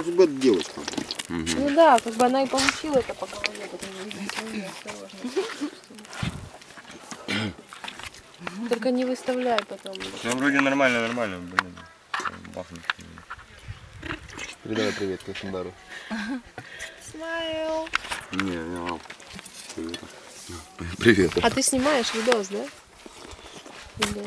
как бы девочка. Ну да, как бы она и получила это по голове, потом осторожно. Только не выставляй потом. Все вроде нормально, блин. Бахнуть. Передавай привет Краснодару. Смайл. Не. Привет. А ты снимаешь видос, да? Видео.